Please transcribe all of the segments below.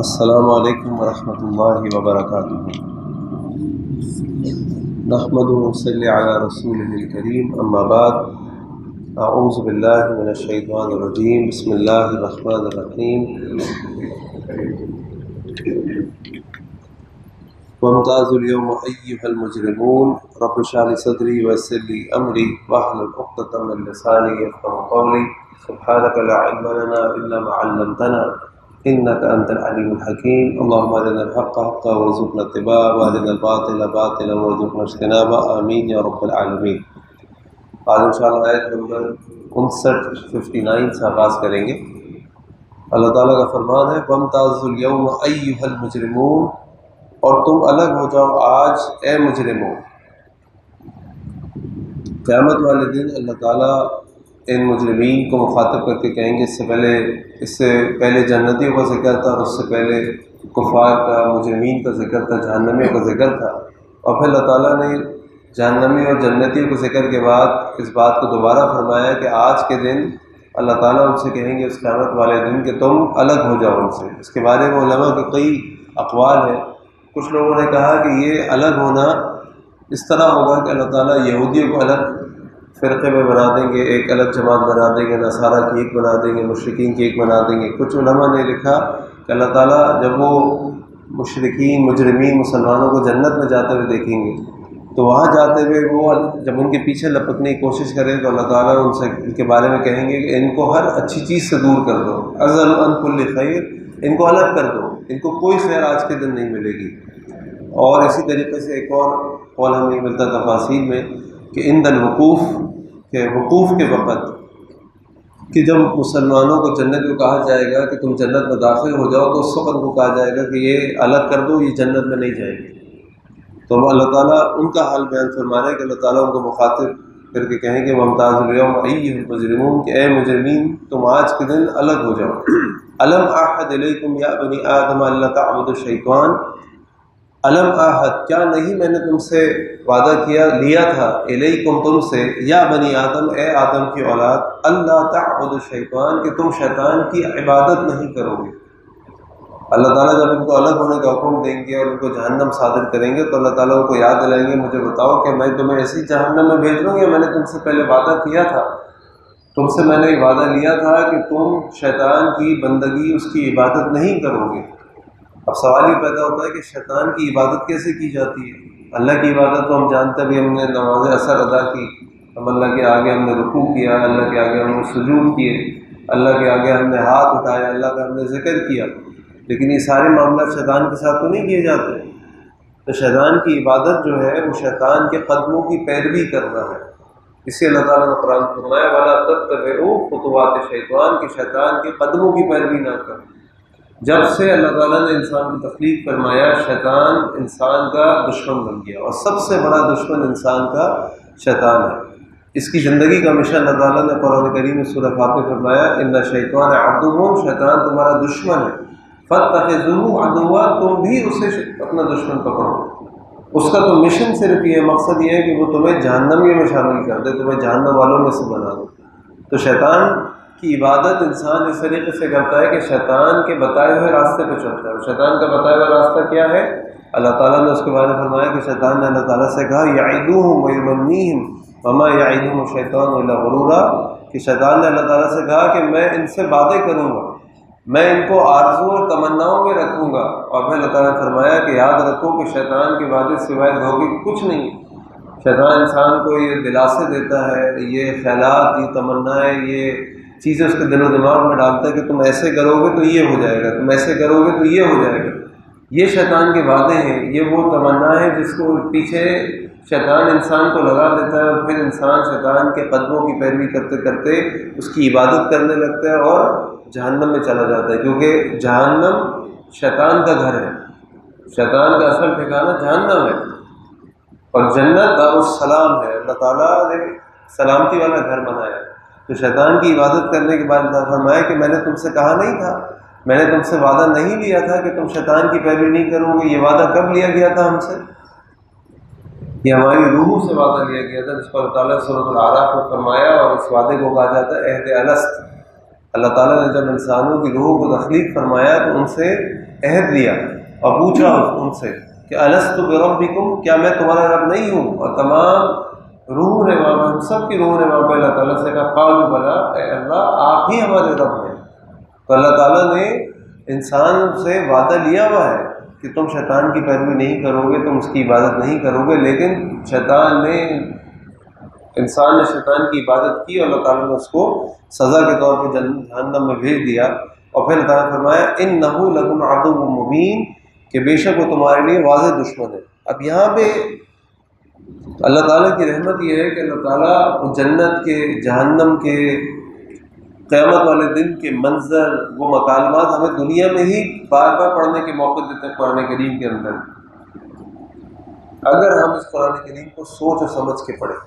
السلام علیکم ورحمۃ اللہ وبرکاتہ۔ نحمد ونصلی علی رسولہ الکریم، اما بعد، اعوذ باللہ من الشیطان الرجیم، بسم اللہ الرحمن الرحیم۔ وامتازوا اليوم ایھا المجرمون رب اشرح لي صدری ویسر لي امری واحلل عقدۃ من لسانی یفقهوا قولی سبحانک لا علم لنا الا ما علمتنا انك انت العلیم الحکیم۔ اللهم ارنا الحق حقا وارزقنا اتباعه وارنا الباطل باطلا وارزقنا اجتنابه، آمین یا رب العالمین۔ آج انشاءاللہ آیت نمبر 59 سے آغاز کریں گے۔ اللہ تعالیٰ کا فرمان ہے وامتازوا اليوم ایھا المجرمون، اور تم الگ ہو جاؤ آج اے مجرموں۔ قیامت والے دن اللہ تعالیٰ ان مجرمین کو مخاطب کر کے کہیں گے، اس سے پہلے جنتیوں کا ذکر تھا، اور اس سے پہلے کفار کا، مجرمین کا ذکر تھا، جہنمیوں کا ذکر تھا، اور پھر اللہ تعالیٰ نے جہنمی اور جنتیوں کے ذکر کے بعد اس بات کو دوبارہ فرمایا کہ آج کے دن اللہ تعالیٰ ان سے کہیں گے اس قیامت والے دن کہ تم الگ ہو جاؤ ان سے۔ اس کے بارے میں علماء کے کئی اقوال ہیں۔ کچھ لوگوں نے کہا کہ یہ الگ ہونا اس طرح ہوگا کہ اللہ تعالیٰ یہودیوں کو الگ فرقے میں بنا دیں گے، ایک الگ جماعت بنا دیں گے، نصارہ کی ایک بنا دیں گے، مشرکین کی ایک بنا دیں گے۔ کچھ علماء نے لکھا کہ اللہ تعالیٰ جب وہ مشرکین، مجرمین، مسلمانوں کو جنت میں جاتے ہوئے دیکھیں گے تو وہاں جاتے ہوئے وہ جب ان کے پیچھے لپکنے کی کوشش کریں تو اللہ تعالیٰ ان سے ان کے بارے میں کہیں گے کہ ان کو ہر اچھی چیز سے دور کر دو، ازل عن کل خیر، ان کو الگ کر دو، ان کو کوئی خیر آج کے دن نہیں ملے گی۔ اور اسی طریقے سے ایک اور قول ہمیں ملتا تفاصیل میں کہ عند الوقوف، کہ وقوف کے وقت، کہ جب مسلمانوں کو جنت کو کہا جائے گا کہ تم جنت میں داخل ہو جاؤ، تو اس وقت کو کہا جائے گا کہ یہ الگ کر دو، یہ جنت میں نہیں جائے گی۔ تو اللہ تعالیٰ ان کا حال بیان فرما رہے ہیں کہ اللہ تعالیٰ ان کو مخاطب کر کے کہیں کہ وامتازوا اليوم ایھا المجرمون، کہ اے مجرمین تم آج کے دن الگ ہو جاؤ۔ الم اعہد الیکم یا بنی آدم الا تعبدوا الشیطان، الم اعہد، کیا نہیں میں نے تم سے وعدہ لیا تھا، الیکم تم سے، یا بنی آدم، اے آدم کی اولاد، اللہ تعبدوا الشیطان، کہ تم شیطان کی عبادت نہیں کرو گے۔ اللہ تعالیٰ جب ان کو الگ ہونے کا حکم دیں گے اور ان کو جہنم صادر کریں گے تو اللہ تعالیٰ ان کو یاد دلائیں گے، مجھے بتاؤ کہ میں تمہیں ایسی جہنم میں بھیج دوں گا، میں نے تم سے پہلے وعدہ کیا تھا، تم سے میں نے وعدہ لیا تھا کہ تم شیطان کی بندگی، اس کی عبادت نہیں کرو گے۔ اب سوال یہ پیدا ہوتا ہے کہ شیطان کی عبادت کیسے کی جاتی ہے؟ اللہ کی عبادت تو ہم جانتے بھی، ہم نے نماز اثر ادا کی، ہم اللہ کے آگے ہم نے رکوع کیا، اللہ کے آگے ہم نے سجود کیے، اللہ کے آگے ہم نے ہاتھ اٹھایا، اللہ کا ہم نے ذکر کیا، لیکن یہ سارے معاملات شیطان کے ساتھ تو نہیں کیے جاتے۔ تو شیطان کی عبادت جو ہے وہ شیطان کے قدموں کی پیروی کرنا ہے۔ اسی اللہ تعالیٰ نے قرآن فرمایا وَلَا تَتَّبِعُوا خُطُوَاتِ الشَّيْطَانِ، کہ شیطان کے قدموں کی پیروی نہ کرو۔ جب سے اللہ تعالیٰ نے انسان کی تخلیق فرمایا، شیطان انسان کا دشمن بن گیا، اور سب سے بڑا دشمن انسان کا شیطان ہے۔ اس کی زندگی کا مشن اللہ تعالیٰ نے قرآن کریم میں سورہ فاتر فرمایا ان الشیطان عدو، شیطان تمہارا دشمن ہے، فاتخذوہ عدوا، تم بھی اسے اپنا دشمن پکڑو۔ اس کا تو مشن صرف یہ مقصد یہ ہے کہ وہ تمہیں جہنمیوں میں شامل کر دے، تمہیں جہنم والوں میں سے بنا دے۔ تو شیطان کی عبادت انسان اس طریقے سے کرتا ہے کہ شیطان کے بتائے ہوئے راستے پہ چلتا ہے۔ شیطان کا بتایا ہوا راستہ کیا ہے؟ اللہ تعالیٰ نے اس کے بارے میں فرمایا کہ شیطان نے اللہ تعالیٰ سے کہا یعدوہم ویمنیہم وما یعدہم الشیطان الا غرورا، کہ شیطان نے اللہ تعالیٰ سے کہا کہ میں ان سے وعدے کروں گا، میں ان کو آرزو اور تمناؤں میں رکھوں گا، اور پھر اللہ تعالیٰ نے فرمایا کہ یاد رکھو کہ شیطان کے وعدے سوائے دھوکے کچھ نہیں ہے۔ شیطان انسان کو یہ دلاسے دیتا ہے، یہ خیالات، یہ تمنائیں، یہ چیزیں اس کے دل و دماغ میں ڈالتا ہے کہ تم ایسے کرو گے تو یہ ہو جائے گا، تم ایسے کرو گے تو یہ ہو جائے گا۔ یہ شیطان کے وعدے ہیں، یہ وہ تمنا ہے جس کو پیچھے شیطان انسان کو لگا دیتا ہے، اور پھر انسان شیطان کے قدموں کی پیروی کرتے کرتے اس کی عبادت کرنے لگتا ہے اور جہنم میں چلا جاتا ہے، کیونکہ جہنم شیطان کا گھر ہے، شیطان کا اصل ٹھکانہ جہنم ہے، اور جنت دار السلام ہے، اللہ تعالیٰ نے سلامتی والا گھر بنایا ہے۔ تو شیطان کی عبادت کرنے کے بعد اللہ فرمایا کہ میں نے تم سے کہا نہیں تھا، میں نے تم سے وعدہ نہیں لیا تھا کہ تم شیطان کی پیروی نہیں کرو گے۔ یہ وعدہ کب لیا گیا تھا ہم سے؟ یہ ہماری روحوں سے وعدہ لیا گیا تھا، جس پر اللہ تعالیٰ سورۃ الاعراف میں فرمایا، اور اس وعدے کو کہا جاتا ہے عہد الست۔ اللہ تعالیٰ نے جب انسانوں کی روحوں کو تخلیق فرمایا تو ان سے عہد لیا اور پوچھا ان سے کہ الست بربکم، کیا میں تمہارا رب نہیں ہوں؟ اور تمام روح نے وہاں، ہم سب کی روح نے وہاں پہ اللہ تعالیٰ سے کہا قالوا بلا، اے اللہ آپ ہی ہمارے رب ہیں۔ تو اللہ تعالیٰ نے انسان سے وعدہ لیا ہوا ہے کہ تم شیطان کی پیروی نہیں کرو گے، تم اس کی عبادت نہیں کرو گے، لیکن انسان نے شیطان کی عبادت کی اور اللہ تعالیٰ نے اس کو سزا کے طور پہ جہنم میں بھیج دیا۔ اور پھر اللہ تعالیٰ نے فرمایا انہ لکم عدو مبین، کہ بے شک وہ تمہارے لیے واضح دشمن ہے۔ اب یہاں پہ اللہ تعالیٰ کی رحمت یہ ہے کہ اللہ تعالیٰ جنت کے، جہنم کے، قیامت والے دن کے منظر، وہ مکالمات ہمیں دنیا میں ہی بار بار پڑھنے کے موقع دیتے ہیں قرآن کریم کے اندر، اگر ہم اس قرآن کریم کو سوچ اور سمجھ کے پڑھیں۔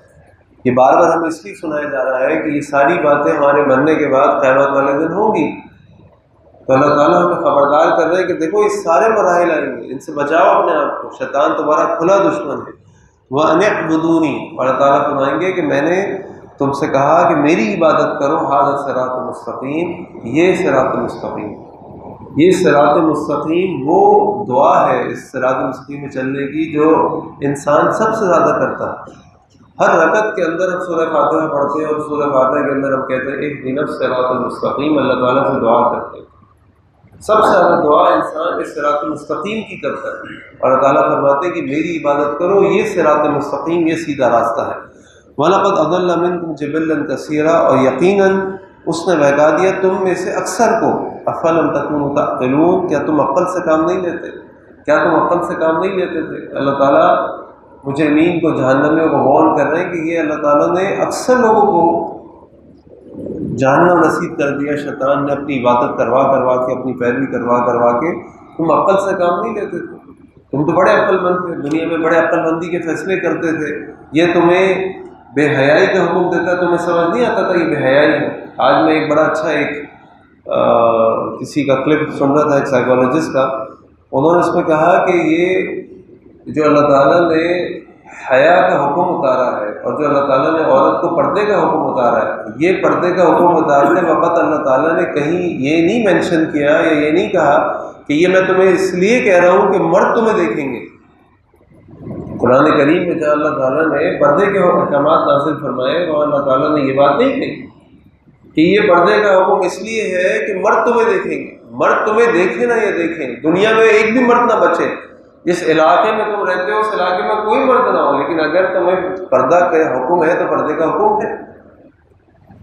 یہ بار بار ہمیں اس لیے سنایا جا رہا ہے کہ یہ ساری باتیں ہمارے مرنے کے بعد قیامت والے دن ہوں گی، تو اللہ تعالیٰ ہمیں خبردار کر رہے ہیں کہ دیکھو یہ سارے مراحل آئیں گے، ان سے بچاؤ اپنے آپ کو، شیطان تمہارا کھلا دشمن ہے۔ وَأَنِ اعْبُدُونِي، اور اللہ تعالیٰ فرمائیں گے کہ میں نے تم سے کہا کہ میری عبادت کرو، ھذا صراط مستقیم، یہ صراط مستقیم، یہ صراط مستقیم وہ دعا ہے اس صراط مستقیم میں چلنے کی جو انسان سب سے زیادہ کرتا ہے۔ ہر رکعت کے اندر ہم سورہ فاتحہ پڑھتے ہیں اور سورہ فاتحہ کے اندر ہم کہتے ہیں اہدنا الصراط المستقیم، اللہ تعالیٰ سے دعا کرتے ہیں۔ سب سے زیادہ دعا انسان اس صراط مستقیم کی کرتا ہے، اور اللہ تعالیٰ فرماتے ہیں کہ میری عبادت کرو، یہ صراط مستقیم، یہ سیدھا راستہ ہے۔ وَلَقَدْ أَضَلَّ مِنْكُمْ جِبِلًّا كَثِيرًا، اور یقیناً اس نے بہکا دیا تم میں سے اکثر کو۔ أَفَلَمْ تَكُونُوا تَعْقِلُونَ، کیا تم عقل سے کام نہیں لیتے؟ کیا تم عقل سے کام نہیں لیتے تھے؟ اللہ تعالیٰ مجرمین کو، جہنمیوں کو وارن کر رہے ہیں کہ یہ اللہ تعالیٰ نے اکثر لوگوں کو جہنم نصیب کر دیا، شیطان نے اپنی عبادت کروا کے، اپنی پیروی کروا کے، تم عقل سے کام نہیں لیتے تھے، تم تو بڑے عقل مند تھے، دنیا میں بڑے عقل مندی کے فیصلے کرتے تھے، یہ تمہیں بے حیائی کا حکم دیتا، تمہیں سمجھ نہیں آتا تھا یہ بے حیائی ہے۔ آج میں ایک بڑا اچھا کسی کا کلپ سن رہا تھا، ایک سائیکالوجسٹ کا، انہوں نے اس میں کہا کہ یہ جو اللہ تعالیٰ نے حیا کا حکم اتارا ہے اور جو اللہ تعالیٰ نے عورت کو پردے کا حکم اتارا ہے، یہ پردے کا حکم اتارنے وقت اللہ تعالیٰ نے کہیں یہ نہیں مینشن کیا یا یہ نہیں کہا کہ یہ میں تمہیں اس لیے کہہ رہا ہوں کہ مرد تمہیں دیکھیں گے۔ قرآن کریم میں جہاں اللہ تعالیٰ نے پردے کے احکامات نازل فرمائے وہاں اللہ تعالیٰ نے یہ بات نہیں کہی کہ یہ پردے کا حکم اس لیے ہے کہ مرد تمہیں دیکھیں گے۔ مرد تمہیں دیکھیں نہ یہ دیکھیں، دنیا میں ایک بھی مرد نہ بچے، جس علاقے میں تم رہتے ہو اس علاقے میں کوئی مرد نہ ہو، لیکن اگر تمہیں پردہ کا حکم ہے تو پردے کا حکم ہے۔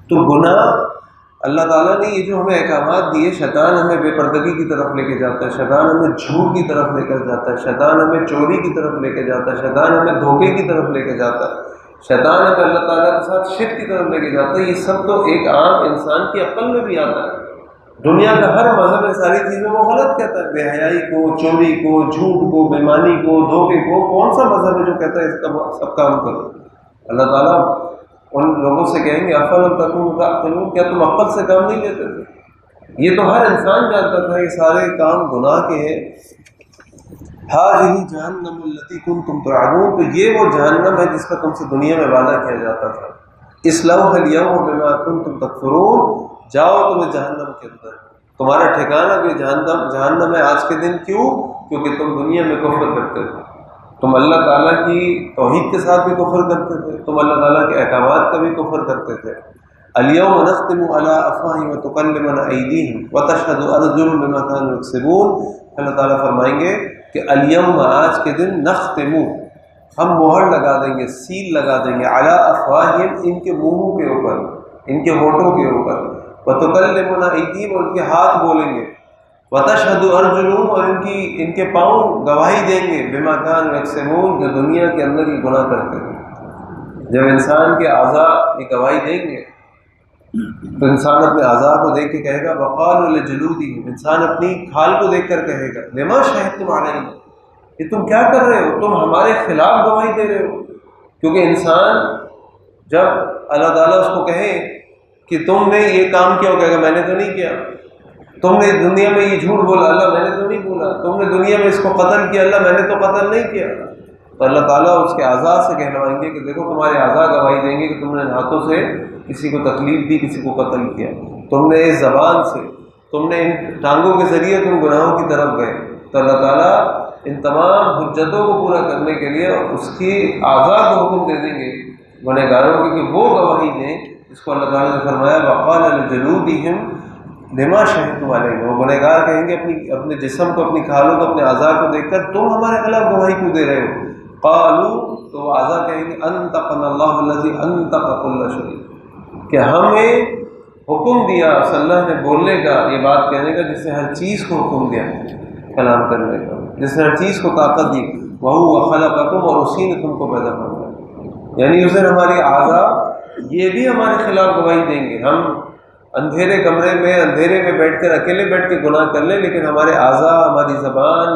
تو گناہ اللہ تعالیٰ نے یہ جو ہمیں احکامات دیے، شیطان ہمیں بے پردگی کی طرف لے کے جاتا ہے، شیطان ہمیں جھوٹ کی طرف لے کر جاتا ہے، شیطان ہمیں چوری کی طرف لے کے جاتا ہے، شیطان ہمیں دھوکے کی طرف لے کے جاتا ہے، شیطان ہمیں اللہ تعالیٰ کے ساتھ شرک کی طرف لے کے جاتا ہے۔ یہ سب تو ایک عام انسان کی عقل میں بھی آتا ہے۔ دنیا کا ہر مذہب ان ساری چیزوں کو غلط کہتا ہے، بے حیائی کو، چوری کو، جھوٹ کو، بےمانی کو، دھوکے کو۔ کون سا مذہب ہے جو کہتا ہے اس کا سب کام کرو؟ اللہ تعالیٰ ان لوگوں سے کہیں گے افلم تکونوا تعقلون، کیا تم عقل سے کام نہیں لیتے تھے؟ یہ تو ہر انسان جانتا تھا یہ سارے کام گناہ کے ہیں۔ ھذہ جہنم التی کنتم توعدون، تو یہ وہ جہنم ہے جس کا تم سے دنیا میں وعدہ کیا جاتا تھا۔ اصلوها اليوم بما کنتم تکفرون، جاؤ تمہیں جہنم کے اندر، تمہارا ٹھکانہ بھی جہنم ہے آج کے دن۔ کیوں؟ کیونکہ تم دنیا میں کفر کرتے تھے، تم اللہ تعالیٰ کی توحید کے ساتھ بھی کفر کرتے تھے، تم اللہ تعالیٰ کے احکامات کا بھی کفر کرتے تھے۔ اليوم نختم على افواہہم وتکلمنا ایدیہم وتشہد ارجلہم بما کانوا یکسبون، اللہ تعالیٰ فرمائیں گے کہ الیوم، آج کے دن، نختم، ہم مہر لگا دیں گے، سیل لگا دیں گے، علی افواہہم، ان کے منہوں کے اوپر، ان کے ہونٹوں کے اوپر، وتکلمنا ایدیہم، اور ان کے ہاتھ بولیں گے، وتشہد ارجلہم، اور ان کے پاؤں گواہی دیں گے، بما کانوا یکسبون، جو دنیا کے اندر یہ گناہ کرتے ہیں۔ جب انسان کے اعضاء یہ گواہی دیں گے تو انسان اپنے اعضاء کو دیکھ کے کہے گا وقالوا لجلودہم، انسان اپنی کھال کو دیکھ کر کہے گا لما شہدتم علینا، کہ تم کیا کر رہے ہو، تم ہمارے خلاف گواہی دے رہے ہو۔ کیونکہ انسان جب اللہ تعالیٰ اس کو کہے کہ تم نے یہ کام کیا، وہ کہے گا میں نے تو نہیں کیا، تم نے دنیا میں یہ جھوٹ بولا، اللہ میں نے تو نہیں بولا، تم نے دنیا میں اس کو قتل کیا، اللہ میں نے تو قتل نہیں کیا۔ تو اللہ تعالیٰ اس کے اعضاء سے کہلوائیں گے کہ دیکھو تمہارے اعضاء گواہی دیں گے کہ تم نے ہاتھوں سے کسی کو تکلیف دی، کسی کو قتل کیا، تم نے اس زبان سے تم نے ان ٹانگوں کے ذریعے تم گناہوں کی طرف گئے، تو اللہ تعالیٰ ان تمام حجتوں کو پورا کرنے کے لیے اس کی اعضاء کو حکم دے دیں گے گنہگاروں کی کہ وہ گواہی دیں، اس کو اللہ تعالیٰ نے فرمایا وقال لجلودہم لما شہدتم علینا، وہ گنہگار کہیں گے اپنے جسم کو، اپنی کھالوں کو، اپنے اعضاء کو دیکھ کر تم ہمارے خلاف گواہی کیوں دے رہے ہو؟ قالوا، تو وہ اعضاء کہیں گے انطقنا اللہ الذی انطق کل شیء، کہ ہمیں حکم دیا اس اللہ نے بولنے کا، یہ بات کہنے کا جس نے ہر چیز کو حکم دیا کلام کرنے کا، جس نے ہر چیز کو طاقت دی، وَهُوَ خَلَقَكُمْ، اور اسی نے تم کو پیدا فرمایا۔ یعنی اس دن ہماری اعضاء یہ بھی ہمارے خلاف گواہی دیں گے۔ ہم اندھیرے کمرے میں اندھیرے میں بیٹھ کر اکیلے بیٹھ کے گناہ کر لیں، لیکن ہمارے اعضاء، ہماری زبان،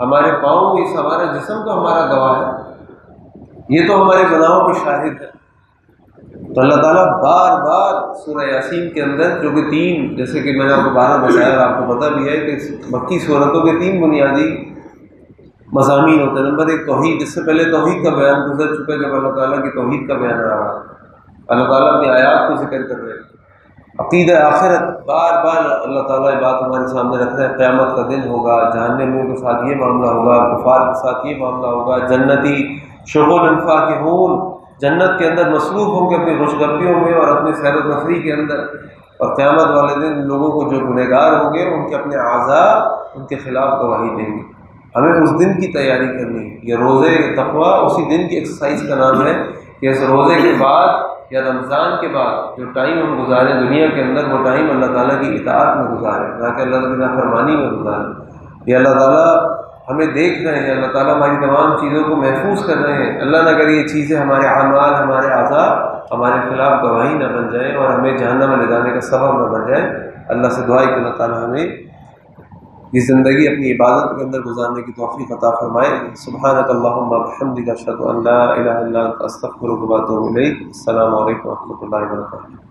ہمارے پاؤں، اس ہمارا جسم تو ہمارا گواہ ہے، یہ تو ہمارے گناہوں کے شاہد ہے۔ تو اللہ تعالیٰ بار بار سورہ یاسین کے اندر، جو کہ تین، جیسے کہ میں نے آپ کو بارہ بتایا اور آپ کو پتہ بھی ہے کہ مکی صورتوں کے تین بنیادی مضامین ہوتے ہیں۔ نمبر ایک توحید، اس سے پہلے توحید کا بیان گزر چکا ہے، جب اللہ تعالیٰ کی توحید کا بیان آ رہا ہے، اللہ تعالیٰ اپنی آیات کو ذکر کر رہے ہیں۔ عقیدہ آخرت، بار بار اللہ تعالیٰ یہ بات ہمارے سامنے رکھ رہے ہیں، قیامت کا دن ہوگا، جہنمیوں کے ساتھ یہ معاملہ ہوگا، کفار کے ساتھ یہ معاملہ ہوگا، جنتی شغل انفاکہون، جنت کے اندر مصروف ہوں گے اپنی خوش گپیوں میں اور اپنے سیر و تفریح کے اندر، اور قیامت والے دن لوگوں کو جو گنہگار ہوں گے ان کے اپنے اعضاء ان کے خلاف گواہی دیں گے۔ ہمیں اس دن کی تیاری کرنی ہے۔ یہ روزے تقویٰ اسی دن کی ایکسرسائز کا نام ہے کہ اس روزے کے بعد یا رمضان کے بعد جو ٹائم ہم گزاریں دنیا کے اندر، وہ ٹائم اللہ تعالیٰ کی اطاعت میں گزاریں، نہ کہ اللہ کی نافرمانی میں گزاریں۔ یہ اللہ تعالیٰ ہمیں دیکھ رہے ہیں، اللہ تعالیٰ ہماری تمام چیزوں کو محفوظ کر رہے ہیں۔ اللہ نہ کرے یہ چیزیں، ہمارے اعمال، ہمارے اعضاء ہمارے خلاف گواہی نہ بن جائیں اور ہمیں جہنم میں لے جانے کا سبب نہ بن جائیں۔ اللہ سے دعا ہے کہ اللہ تعالیٰ ہمیں یہ زندگی اپنی عبادت کے اندر گزارنے کی توفیق عطا فرمائے۔ سبحانک اللہم وبحمدک، اشہد ان لا الہ الا انت، استغفرک و اتوب الیک۔ السلام علیکم و رحمۃ اللہ وبرکاتہ۔